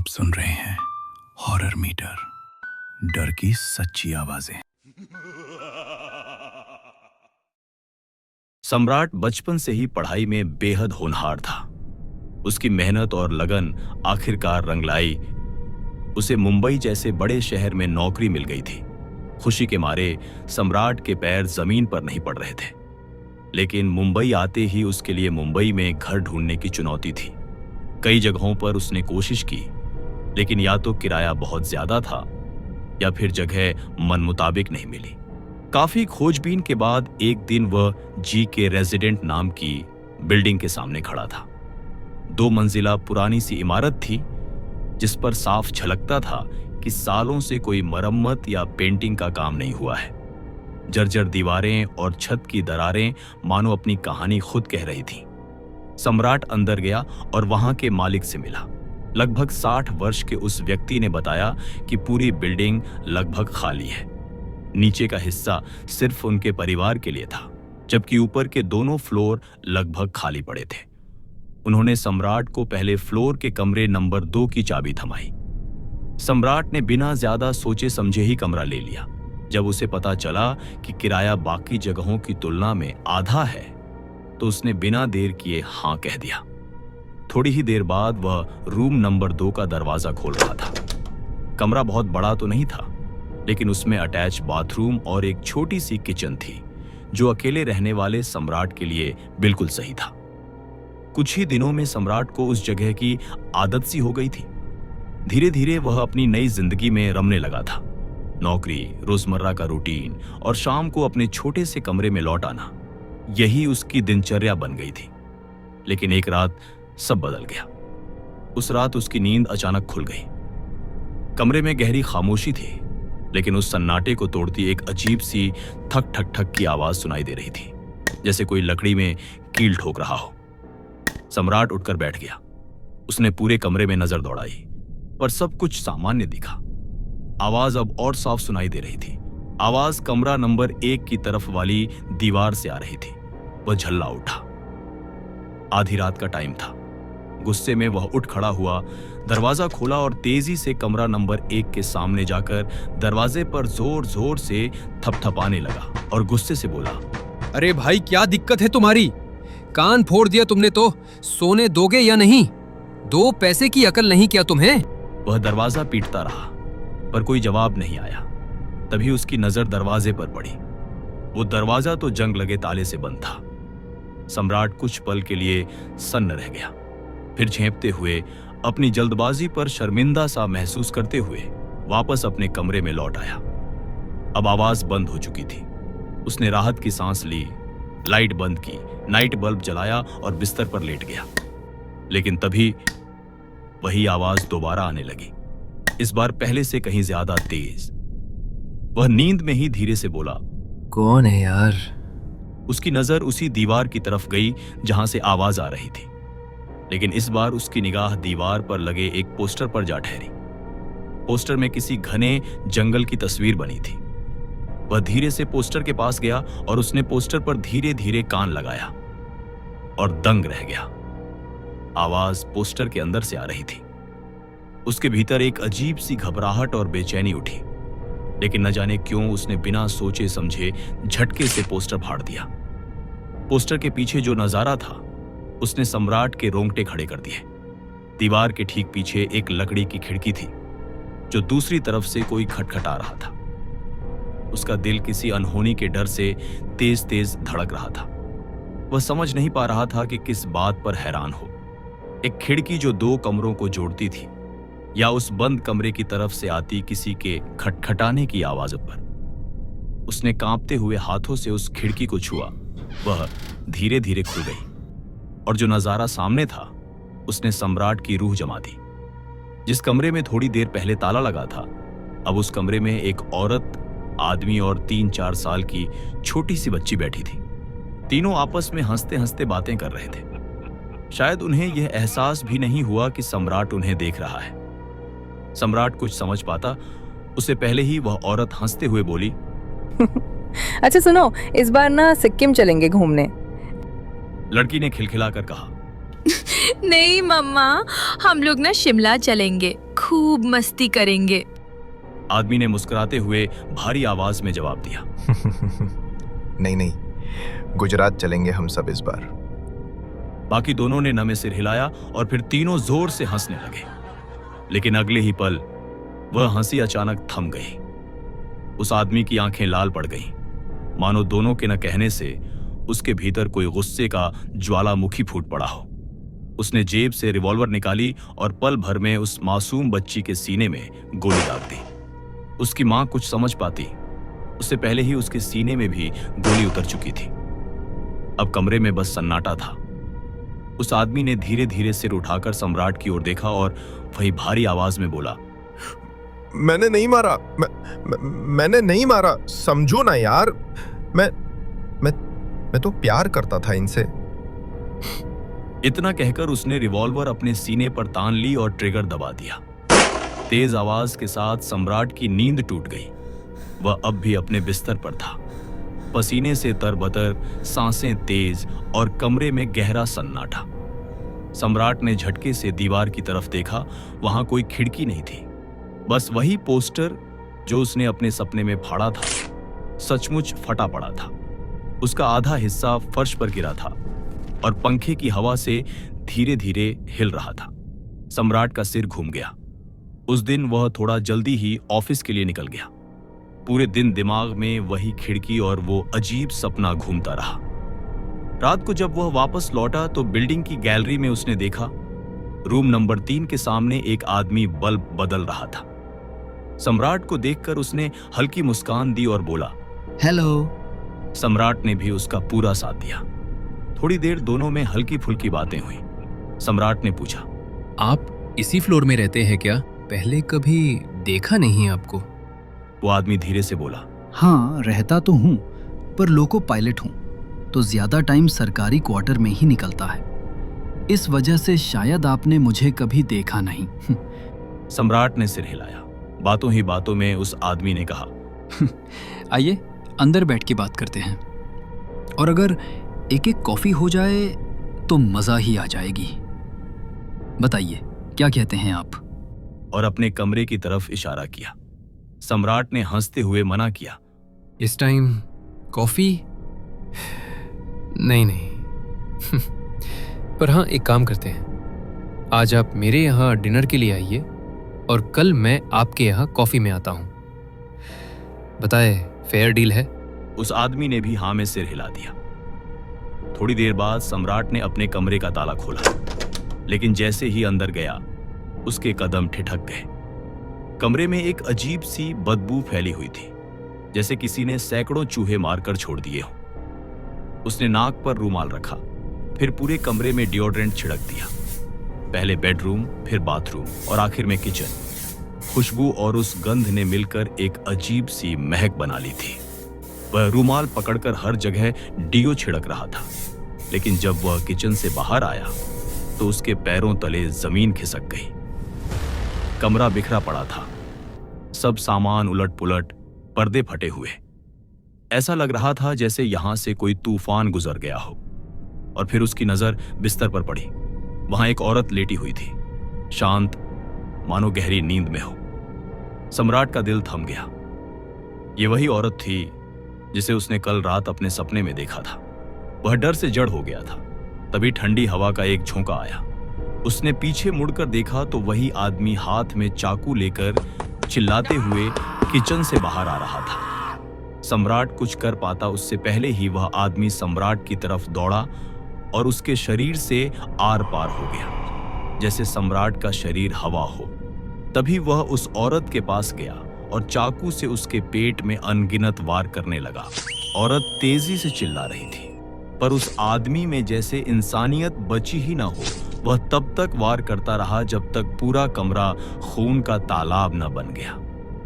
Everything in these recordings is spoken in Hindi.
आप सुन रहे हैं हॉरर मीटर, डर की सच्ची आवाजें। सम्राट बचपन से ही पढ़ाई में बेहद होनहार था। उसकी मेहनत और लगन आखिरकार रंग लाई। उसे मुंबई जैसे बड़े शहर में नौकरी मिल गई थी। खुशी के मारे सम्राट के पैर जमीन पर नहीं पड़ रहे थे। लेकिन मुंबई आते ही उसके लिए मुंबई में घर ढूंढने की चुनौती थी। कई जगहों पर उसने कोशिश की, लेकिन या तो किराया बहुत ज्यादा था या फिर जगह मन मुताबिक नहीं मिली। काफी खोजबीन के बाद एक दिन वह जी के रेजिडेंट नाम की बिल्डिंग के सामने खड़ा था। 2 मंजिला पुरानी सी इमारत थी जिस पर साफ झलकता था कि सालों से कोई मरम्मत या पेंटिंग का काम नहीं हुआ है। जर्जर दीवारें और छत की दरारें मानो अपनी कहानी खुद कह रही थीं। सम्राट अंदर गया और वहां के मालिक से मिला। लगभग 60 वर्ष के उस व्यक्ति ने बताया कि पूरी बिल्डिंग लगभग खाली है। नीचे का हिस्सा सिर्फ उनके परिवार के लिए था, जबकि ऊपर के दोनों फ्लोर लगभग खाली पड़े थे। उन्होंने सम्राट को पहले फ्लोर के कमरे नंबर 2 की चाबी थमाई। सम्राट ने बिना ज्यादा सोचे समझे ही कमरा ले लिया। जब उसे पता चला कि किराया बाकी जगहों की तुलना में आधा है, तो उसने बिना देर किए हां कह दिया। थोड़ी ही देर बाद वह रूम नंबर 2 का दरवाजा खोल रहा था। कमरा बहुत बड़ा तो नहीं था, लेकिन उसमें अटैच बाथरूम और एक छोटी सी किचन थी, जो अकेले रहने वाले सम्राट के लिए बिल्कुल सही था। कुछ ही दिनों में सम्राट को उस जगह की आदत सी हो गई थी। धीरे धीरे वह अपनी नई जिंदगी में रमने लगा था। नौकरी, रोजमर्रा का रूटीन और शाम को अपने छोटे से कमरे में लौट आना, यही उसकी दिनचर्या बन गई थी। लेकिन एक रात सब बदल गया। उस रात उसकी नींद अचानक खुल गई। कमरे में गहरी खामोशी थी, लेकिन उस सन्नाटे को तोड़ती एक अजीब सी ठक ठक ठक की आवाज सुनाई दे रही थी, जैसे कोई लकड़ी में कील ठोक रहा हो। सम्राट उठकर बैठ गया। उसने पूरे कमरे में नजर दौड़ाई, पर सब कुछ सामान्य दिखा। आवाज अब और साफ सुनाई दे रही थी। आवाज कमरा नंबर 1 की तरफ वाली दीवार से आ रही थी। वह झल्ला उठा। आधी रात का टाइम था। गुस्से में वह उठ खड़ा हुआ, दरवाजा खोला और तेजी से कमरा नंबर 1 के सामने जाकर दरवाजे पर जोर जोर से थपथपाने लगा और गुस्से से बोला, अरे भाई, क्या दिक्कत है तुम्हारी? कान फोड़ दिया तुमने तो। सोने दोगे या नहीं? 2 पैसे की अकल नहीं क्या तुम्हें? वह दरवाजा पीटता रहा, पर कोई जवाब नहीं आया। तभी उसकी नजर दरवाजे पर पड़ी। वो दरवाजा तो जंग लगे ताले से बंद था। सम्राट कुछ पल के लिए सन्न रह गया। फिर झेंपते हुए, अपनी जल्दबाजी पर शर्मिंदा सा महसूस करते हुए वापस अपने कमरे में लौट आया। अब आवाज बंद हो चुकी थी। उसने राहत की सांस ली, लाइट बंद की, नाइट बल्ब जलाया और बिस्तर पर लेट गया। लेकिन तभी वही आवाज दोबारा आने लगी, इस बार पहले से कहीं ज्यादा तेज। वह नींद में ही धीरे से बोला, कौन है यार? उसकी नजर उसी दीवार की तरफ गई जहां से आवाज आ रही थी, लेकिन इस बार उसकी निगाह दीवार पर लगे एक पोस्टर पर जा ठहरी। पोस्टर में किसी घने जंगल की तस्वीर बनी थी। वह धीरे से पोस्टर के पास गया और उसने पोस्टर पर धीरे धीरे कान लगाया और दंग रह गया। आवाज पोस्टर के अंदर से आ रही थी। उसके भीतर एक अजीब सी घबराहट और बेचैनी उठी, लेकिन न जाने क्यों उसने बिना सोचे समझे झटके से पोस्टर फाड़ दिया। पोस्टर के पीछे जो नजारा था, उसने सम्राट के रोंगटे खड़े कर दिए। दीवार के ठीक पीछे एक लकड़ी की खिड़की थी, जो दूसरी तरफ से कोई खटखटा रहा था। उसका दिल किसी अनहोनी के डर से तेज तेज धड़क रहा था। वह समझ नहीं पा रहा था कि किस बात पर हैरान हो। एक खिड़की जो 2 कमरों को जोड़ती थी, या उस बंद कमरे की तरफ से आती किसी के खटखटाने की आवाज पर। उसने कांपते हुए हाथों से उस खिड़की को छुआ। वह धीरे धीरे खुल गई और जो नजारा सामने था, उसने सम्राट की रूह जमा दी। जिस कमरे में थोड़ी देर पहले ताला लगा था, अब उस कमरे में एक औरत, आदमी और 3-4 साल की छोटी सी बच्ची बैठी थी। तीनों आपस में हंसते हंसते बातें कर रहे थे। शायद उन्हें यह एहसास भी नहीं हुआ कि सम्राट उन्हें देख रहा है। सम्राट कुछ समझ पाता उससे पहले ही वह औरत हंसते हुए बोली, अच्छा सुनो, इस बार ना सिक्किम चलेंगे घूमने। लड़की ने खिलखिलाकर कहा, नहीं मम्मा, हम लोग ना शिमला चलेंगे, खूब मस्ती करेंगे। आदमी ने मुस्कुराते हुए भारी आवाज में जवाब दिया। नहीं नहीं, गुजरात चलेंगे हम सब इस बार। बाकी दोनों ने नमे सिर हिलाया और फिर तीनों जोर से हंसने लगे। लेकिन अगले ही पल वह हंसी अचानक थम गई। उस आदमी की आंखें लाल पड़ गईं, मानो दोनों के न कहने से उसके भीतर कोई गुस्से का ज्वालामुखी फूट पड़ा हो। उसने जेब से रिवॉल्वर निकाली और पल भर में उस मासूम बच्ची के सीने में गोली दाग दी। उसकी मां कुछ समझ पाती, उससे पहले ही उसके सीने में भी गोली उतर चुकी थी। अब कमरे में बस सन्नाटा था। उस आदमी ने धीरे धीरे सिर उठाकर सम्राट की ओर देखा और वही भारी आवाज में बोला, मैंने नहीं मारा, मैंने नहीं मारा, समझो ना यार, मैं तो प्यार करता था इनसे। इतना कहकर उसने रिवॉल्वर अपने सीने पर तान ली और ट्रिगर दबा दिया। तेज आवाज के साथ सम्राट की नींद टूट गई। वह अब भी अपने बिस्तर पर था, पसीने से तरबतर, सांसें तेज और कमरे में गहरा सन्नाटा। सम्राट ने झटके से दीवार की तरफ देखा। वहां कोई खिड़की नहीं थी, बस वही पोस्टर जो उसने अपने सपने में फाड़ा था सचमुच फटा पड़ा था। उसका आधा हिस्सा फर्श पर गिरा था और पंखे की हवा से धीरे धीरे हिल रहा था। सम्राट का सिर घूम गया। उस दिन वह थोड़ा जल्दी ही ऑफिस के लिए निकल गया। पूरे दिन दिमाग में वही खिड़की और वो अजीब सपना घूमता रहा। रात को जब वह वापस लौटा तो बिल्डिंग की गैलरी में उसने देखा रूम नंबर 3 के सामने एक आदमी बल्ब बदल रहा था। सम्राट को देखकर उसने हल्की मुस्कान दी और बोला, हेलो। सम्राट ने भी उसका पूरा साथ दिया। थोड़ी देर दोनों में हल्की फुल्की बातें हुई। सम्राट ने पूछा, आप इसी फ्लोर में रहते हैं क्या? पहले कभी देखा नहीं आपको। वो आदमी धीरे से बोला, हाँ, रहता तो हूँ, पर लोको पायलट हूँ, तो ज्यादा टाइम सरकारी क्वार्टर में ही निकलता है। इस वजह से शायद आपने मुझे कभी देखा नहीं। सम्राट ने सिर हिलाया। बातों ही बातों में उस आदमी ने कहा, आइए अंदर बैठ के बात करते हैं, और अगर एक एक कॉफी हो जाए तो मजा ही आ जाएगी। बताइए क्या कहते हैं आप? और अपने कमरे की तरफ इशारा किया। सम्राट ने हंसते हुए मना किया, इस टाइम कॉफी नहीं। पर हाँ, एक काम करते हैं, आज आप मेरे यहाँ डिनर के लिए आइए और कल मैं आपके यहाँ कॉफी में आता हूँ। बताए, फेयर डील है? उस आदमी ने भी हाँ में सिर हिला दिया। थोड़ी देर बाद सम्राट ने अपने कमरे का ताला खोला, लेकिन जैसे ही अंदर गया उसके कदम ठिठक गए। कमरे में एक अजीब सी बदबू फैली हुई थी, जैसे किसी ने सैकड़ों चूहे मारकर छोड़ दिए हों। उसने नाक पर रूमाल रखा, फिर पूरे कमरे में डिओड्रेंट छिड़क दिया। पहले बेडरूम, फिर बाथरूम और आखिर में किचन। खुशबू और उस गंध ने मिलकर एक अजीब सी महक बना ली थी। वह रूमाल पकड़कर हर जगह डीओ छिड़क रहा था, लेकिन जब वह किचन से बाहर आया तो उसके पैरों तले जमीन खिसक गई। कमरा बिखरा पड़ा था, सब सामान उलट पुलट, पर्दे फटे हुए। ऐसा लग रहा था जैसे यहां से कोई तूफान गुजर गया हो। और फिर उसकी नजर बिस्तर पर पड़ी। वहां एक औरत लेटी हुई थी, शांत, मानो गहरी नींद में हो। सम्राट का दिल थम गया। ये वही औरत थी जिसे उसने कल रात अपने सपने में देखा था। वह डर से जड़ हो गया था। तभी ठंडी हवा का एक झोंका आया। उसने पीछे मुड़कर देखा तो वही आदमी हाथ में चाकू लेकर चिल्लाते हुए किचन से बाहर आ रहा था। सम्राट कुछ कर पाता उससे पहले ही वह आदमी सम्राट की तरफ दौड़ा और उसके शरीर से आर पार हो गया, जैसे सम्राट का शरीर हवा हो। तभी वह उस औरत के पास गया और चाकू से उसके पेट में अनगिनत वार करने लगा। औरत तेजी से चिल्ला रही थी, पर उस आदमी में जैसे इंसानियत बची ही ना हो। वह तब तक वार करता रहा जब तक पूरा कमरा खून का तालाब न बन गया।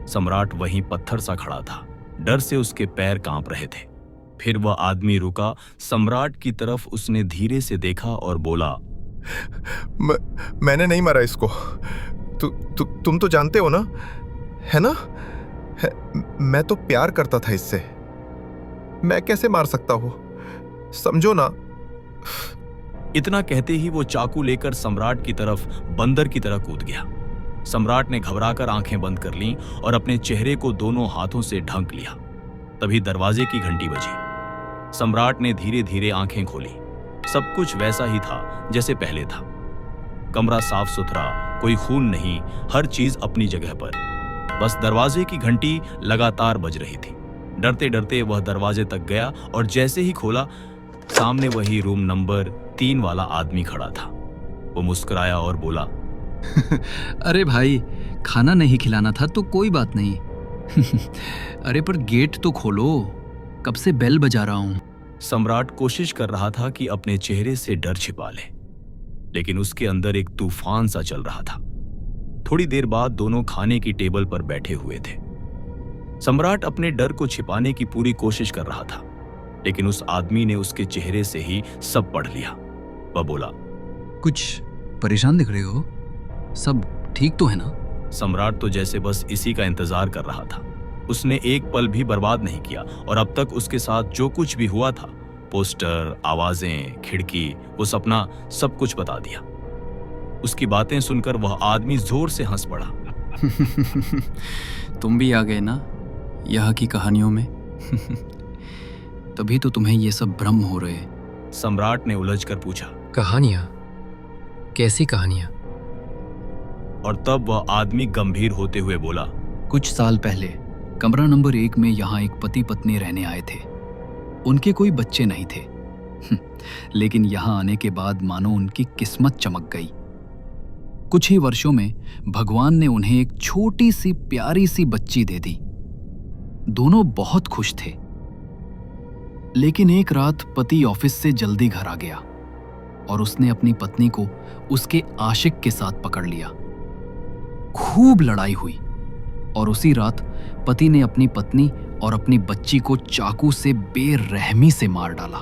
सम्राट वहीं पत्थर सा खड़ा था, डर से उसके पैर कांप रहे थे। फिर वह आदमी रुका। सम्राट की तरफ उसने धीरे से देखा और बोला, मैंने नहीं मारा इसको। तुम तो जानते हो ना, है ना? मैं तो प्यार करता था इससे। मैं कैसे मार सकता हूँ, समझो ना। इतना कहते ही वो चाकू लेकर सम्राट की तरफ बंदर की तरह कूद गया। सम्राट ने घबराकर आंखें बंद कर लीं और अपने चेहरे को दोनों हाथों से ढक लिया। तभी दरवाजे की घंटी बजी। सम्राट ने धीरे धीरे आंखें खोली। सब कुछ वैसा ही था जैसे पहले था। कमरा साफ सुथरा, कोई खून नहीं, हर चीज अपनी जगह पर। बस दरवाजे की घंटी लगातार बज रही थी। डरते डरते वह दरवाजे तक गया और जैसे ही खोला, सामने वही रूम नंबर 3 वाला आदमी खड़ा था। वो मुस्कुराया और बोला, अरे भाई, खाना नहीं खिलाना था तो कोई बात नहीं। अरे पर गेट तो खोलो, कब से बेल बजा रहा हूं। सम्राट कोशिश कर रहा था कि अपने चेहरे से डर छिपा ले, लेकिन उसके अंदर एक तूफान सा चल रहा था। थोड़ी देर बाद दोनों खाने की टेबल पर बैठे हुए थे। सम्राट अपने डर को छिपाने की पूरी कोशिश कर रहा था, लेकिन उस आदमी ने उसके चेहरे से ही सब पढ़ लिया। वह बोला, कुछ परेशान दिख रहे हो, सब ठीक तो है ना? सम्राट तो जैसे बस इसी का इंतजार कर रहा था। उसने एक पल भी बर्बाद नहीं किया और अब तक उसके साथ जो कुछ भी हुआ था, पोस्टर, आवाजें, खिड़की, वो सपना, सब कुछ बता दिया। उसकी बातें सुनकर वह आदमी जोर से हंस पड़ा। तुम भी आ गए ना यहाँ की कहानियों में। तभी तो तुम्हें ये सब भ्रम हो रहे। सम्राट ने उलझकर पूछा, कहानियां? कैसी कहानियां? और तब वह आदमी गंभीर होते हुए बोला, कुछ साल पहले कमरा नंबर 1 में यहाँ एक पति पत्नी रहने आए थे। उनके कोई बच्चे नहीं थे, लेकिन यहाँ आने के बाद मानो उनकी किस्मत चमक गई। कुछ ही वर्षों में भगवान ने उन्हें एक छोटी सी प्यारी सी बच्ची दे दी। दोनों बहुत खुश थे। लेकिन एक रात पति ऑफिस से जल्दी घर आ गया और उसने अपनी पत्नी को उसके आशिक के साथ पकड़ लिया। खूब लड़ाई हुई और उसी रात पति ने अपनी पत्नी और अपनी बच्ची को चाकू से बेरहमी से मार डाला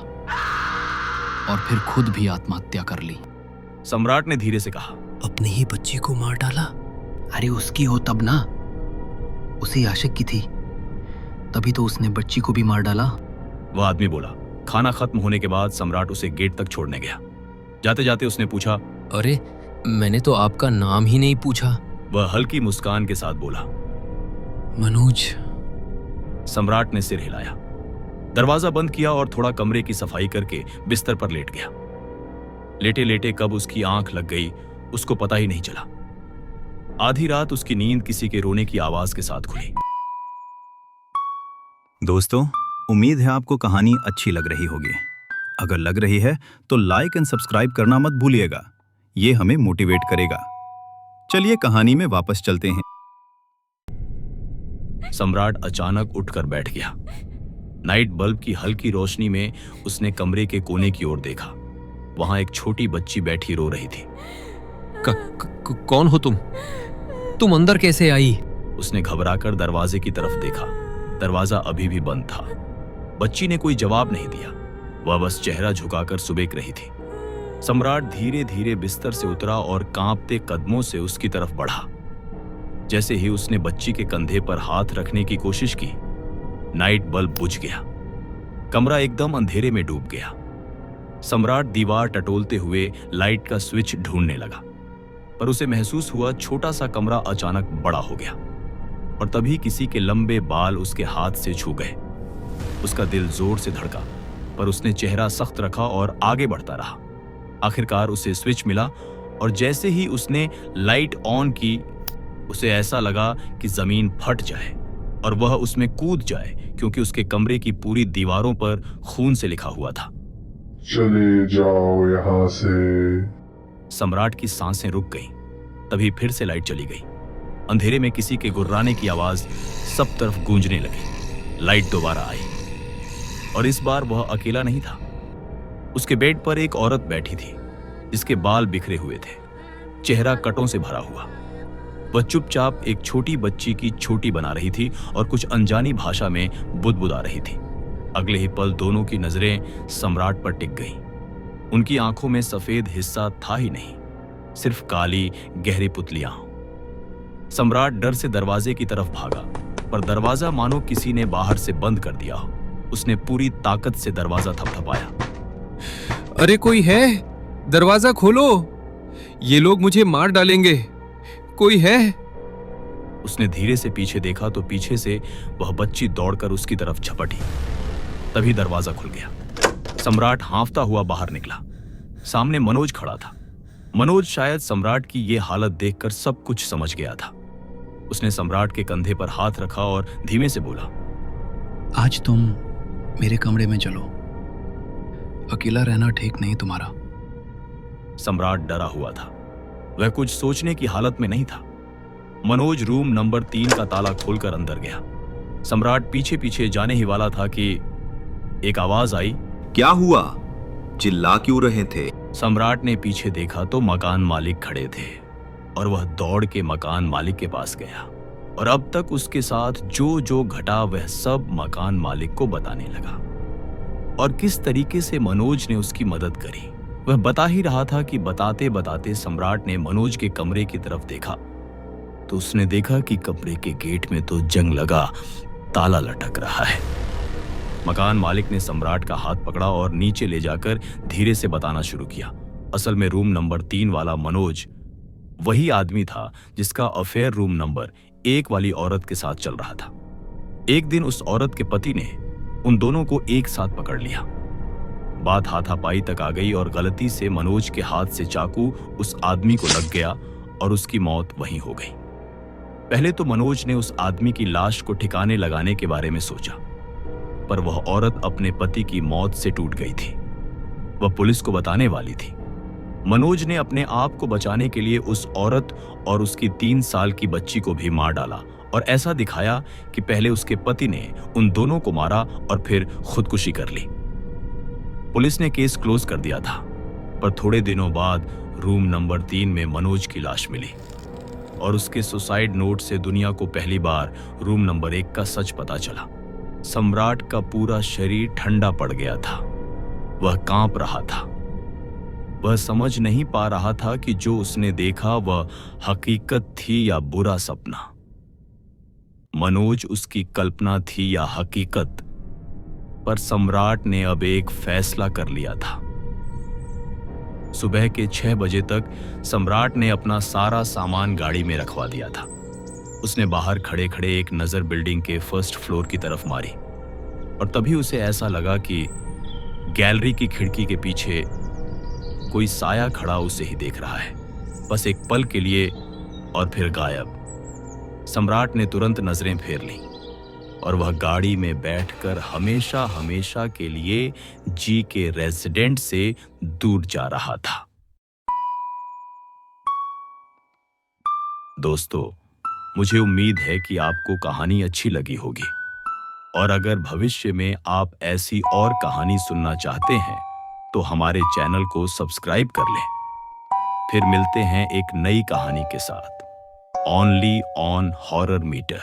और फिर खुद भी आत्महत्या कर ली। सम्राट ने धीरे से कहा, अपनी ही बच्ची को मार डाला? अरे उसकी हो तब ना, उसी आशिक की थी, तभी तो उसने बच्ची को भी मार डाला। वह आदमी बोला। खाना खत्म होने के बाद सम्राट उसे गेट तक छोड़ने गया। जाते जाते उसने पूछा, अरे मैंने तो आपका नाम ही नहीं पूछा। वह हल्की मुस्कान के साथ बोला, मनोज। सम्राट ने सिर हिलाया, दरवाजा बंद किया और थोड़ा कमरे की सफाई करके बिस्तर पर लेट गया। लेटे लेटे कब उसकी आंख लग गई उसको पता ही नहीं चला। आधी रात उसकी नींद किसी के रोने की आवाज के साथ खुली। दोस्तों, उम्मीद है आपको कहानी अच्छी लग रही होगी। अगर लग रही है तो लाइक एंड सब्सक्राइब करना मत भूलिएगा, ये हमें मोटिवेट करेगा। चलिए कहानी में वापस चलते हैं। सम्राट अचानक उठकर बैठ गया। नाइट बल्ब की हल्की रोशनी में उसने कमरे के कोने की ओर देखा। वहां एक छोटी बच्ची बैठी रो रही थी। कौन हो तुम? तुम अंदर कैसे आई? उसने घबराकर दरवाजे की तरफ देखा। दरवाजा अभी भी बंद था। बच्ची ने कोई जवाब नहीं दिया, वह बस चेहरा झुकाकर सुबेक रही थी। सम्राट धीरे धीरे बिस्तर से उतरा और कांपते कदमों से उसकी तरफ बढ़ा। जैसे ही उसने बच्ची के कंधे पर हाथ रखने की कोशिश की, नाइट बल्ब बुझ गया। कमरा एकदम अंधेरे में डूब गया। सम्राट दीवार टटोलते हुए लाइट का स्विच ढूंढने लगा, पर उसे महसूस हुआ छोटा सा कमरा अचानक बड़ा हो गया और तभी किसी के लंबे बाल उसके हाथ से छू गए। उसका दिल जोर से धड़का, पर उसने चेहरा सख्त रखा और आगे बढ़ता रहा। आखिरकार उसे स्विच मिला और जैसे ही उसने लाइट ऑन की, उसे ऐसा लगा कि जमीन फट जाए और वह उसमें कूद जाए, क्योंकि उसके कमरे की पूरी दीवारों पर खून से लिखा हुआ था, चले जाओ यहाँ से। सम्राट की सांसें रुक गईं। तभी फिर से लाइट चली गई। अंधेरे में किसी के गुर्राने की आवाज सब तरफ गूंजने लगी। लाइट दोबारा आई और इस बार वह अकेला नहीं था। उसके बेड पर एक औरत बैठी थी, जिसके बाल बिखरे हुए थे, चेहरा कटों से भरा हुआ। वह चुपचाप एक छोटी बच्ची की छोटी बना रही थी और कुछ अनजानी भाषा में बुदबुदा रही थी। अगले ही पल दोनों की नजरें सम्राट पर टिक गईं। उनकी आंखों में सफेद हिस्सा था ही नहीं, सिर्फ काली गहरी पुतलियां। सम्राट डर से दरवाजे की तरफ भागा, पर दरवाजा मानो किसी ने बाहर से बंद कर दिया हो। उसने पूरी ताकत से दरवाजा थपथपाया। अरे कोई है? दरवाजा खोलो, ये लोग मुझे मार डालेंगे। कोई है? उसने धीरे से पीछे देखा तो पीछे से वह बच्ची दौड़कर उसकी तरफ झपटी। तभी दरवाजा खुल गया। सम्राट हांफता हुआ बाहर निकला। सामने मनोज खड़ा था। मनोज शायद सम्राट की ये हालत देखकर सब कुछ समझ गया था। उसने सम्राट के कंधे पर हाथ रखा और धीमे से बोला, आज तुम मेरे कमरे में चलो, अकेला रहना ठीक नहीं तुम्हारा। सम्राट डरा हुआ था। वह कुछ सोचने की हालत में नहीं था। मनोज रूम नंबर 3 का ताला खोलकर अंदर गया। सम्राट पीछे पीछे जाने ही वाला था कि एक आवाज आई, क्या हुआ? चिल्ला क्यों रहे थे? सम्राट ने पीछे देखा तो मकान मालिक खड़े थे और वह दौड़ के मकान मालिक के पास गया और अब तक उसके साथ जो जो घटा वह सब मकान मालिक को बताने लगा और किस तरीके से मनोज ने उसकी मदद करी। वह बता ही रहा था कि बताते बताते सम्राट ने मनोज के कमरे की तरफ देखा तो उसने देखा कि कमरे के गेट में तो जंग लगा ताला लटक रहा है। मकान मालिक ने सम्राट का हाथ पकड़ा और नीचे ले जाकर धीरे से बताना शुरू किया। असल में रूम नंबर 3 वाला मनोज वही आदमी था जिसका अफेयर रूम नंबर 1 वाली औरत के साथ चल रहा था। एक दिन उस औरत के पति ने उन दोनों को एक साथ पकड़ लिया। बात हाथापाई तक आ गई और गलती से मनोज के हाथ से चाकू उस आदमी को लग गया और उसकी मौत वहीं हो गई। पहले तो मनोज ने उस आदमी की लाश को ठिकाने लगाने के बारे में सोचा, पर वह औरत अपने पति की मौत से टूट गई थी। वह पुलिस को बताने वाली थी। मनोज ने अपने आप को बचाने के लिए उस औरत और उसकी 3 साल की बच्ची को भी मार डाला और ऐसा दिखाया कि पहले उसके पति ने उन दोनों को मारा और फिर खुदकुशी कर ली। पुलिस ने केस क्लोज कर दिया था, पर थोड़े दिनों बाद रूम नंबर 3 में मनोज की लाश मिली और उसके सुसाइड नोट से दुनिया को पहली बार रूम नंबर 1 का सच पता चला। सम्राट का पूरा शरीर ठंडा पड़ गया था। वह कांप रहा था। वह समझ नहीं पा रहा था कि जो उसने देखा वह हकीकत थी या बुरा सपना। मनोज उसकी कल्पना थी या हकीकत, पर सम्राट ने अब एक फैसला कर लिया था। सुबह के 6 बजे तक सम्राट ने अपना सारा सामान गाड़ी में रखवा दिया था। उसने बाहर खड़े खड़े एक नजर बिल्डिंग के 1st फ्लोर की तरफ मारी और तभी उसे ऐसा लगा कि गैलरी की खिड़की के पीछे कोई साया खड़ा उसे ही देख रहा है, बस एक पल के लिए और फिर गायब। सम्राट ने तुरंत नजरें फेर लीं और वह गाड़ी में बैठकर हमेशा हमेशा के लिए जी के रेजिडेंट से दूर जा रहा था। दोस्तों, मुझे उम्मीद है कि आपको कहानी अच्छी लगी होगी और अगर भविष्य में आप ऐसी और कहानी सुनना चाहते हैं तो हमारे चैनल को सब्सक्राइब कर लें। फिर मिलते हैं एक नई कहानी के साथ, ओनली ऑन हॉरर मीटर।